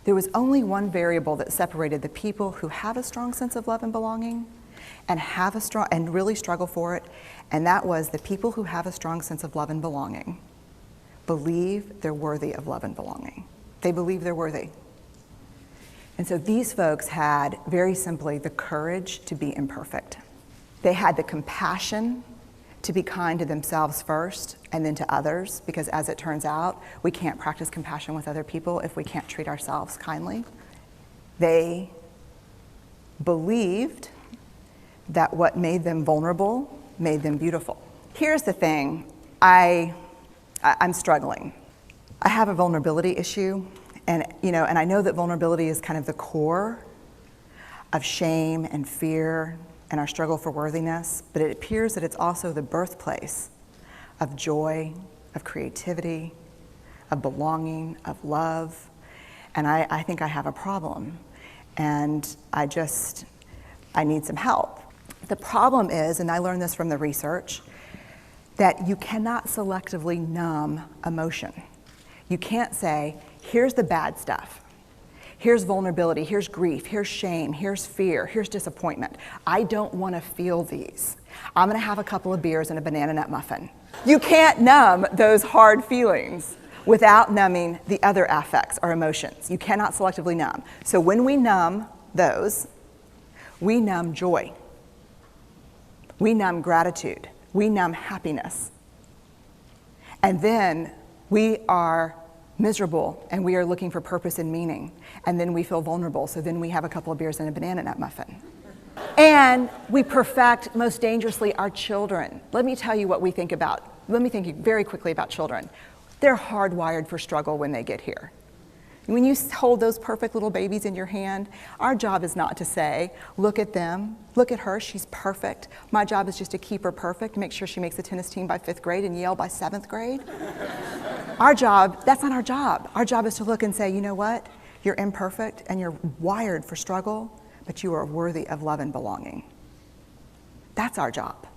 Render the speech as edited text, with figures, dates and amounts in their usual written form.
There was only one variable that separated the people who have a strong sense of love and belonging and really struggle for it, and that was the people who have a strong sense of love and belonging believe they're worthy of love and belonging. They believe they're worthy. And so these folks had, very simply, the courage to be imperfect. They had the compassion to be kind to themselves first and then to others, because as it turns out, we can't practice compassion with other people if we can't treat ourselves kindly. They believed that what made them vulnerable made them beautiful. Here's the thing, I'm struggling. I have a vulnerability issue, and I know that vulnerability is kind of the core of shame and fear and our struggle for worthiness, but it appears that it's also the birthplace of joy, of creativity, of belonging, of love, and I think I have a problem, and I need some help. The problem is, and I learned this from the research, that you cannot selectively numb emotion. You can't say, here's the bad stuff. Here's vulnerability, here's grief, here's shame, here's fear, here's disappointment. I don't want to feel these. I'm going to have a couple of beers and a banana nut muffin. You can't numb those hard feelings without numbing the other affects or emotions. You cannot selectively numb. So when we numb those, we numb joy. We numb gratitude. We numb happiness. And then we are miserable and we are looking for purpose and meaning. And then we feel vulnerable, so then we have a couple of beers and a banana nut muffin. And we perfect, most dangerously, our children. Let me tell you what we think about. Let me think very quickly about children. They're hardwired for struggle when they get here. When you hold those perfect little babies in your hand, our job is not to say, look at them, look at her, she's perfect. My job is just to keep her perfect, make sure she makes the tennis team by 5th grade and Yale by 7th grade. Our job, that's not our job. Our job is to look and say, you know what? You're imperfect and you're wired for struggle, but you are worthy of love and belonging. That's our job.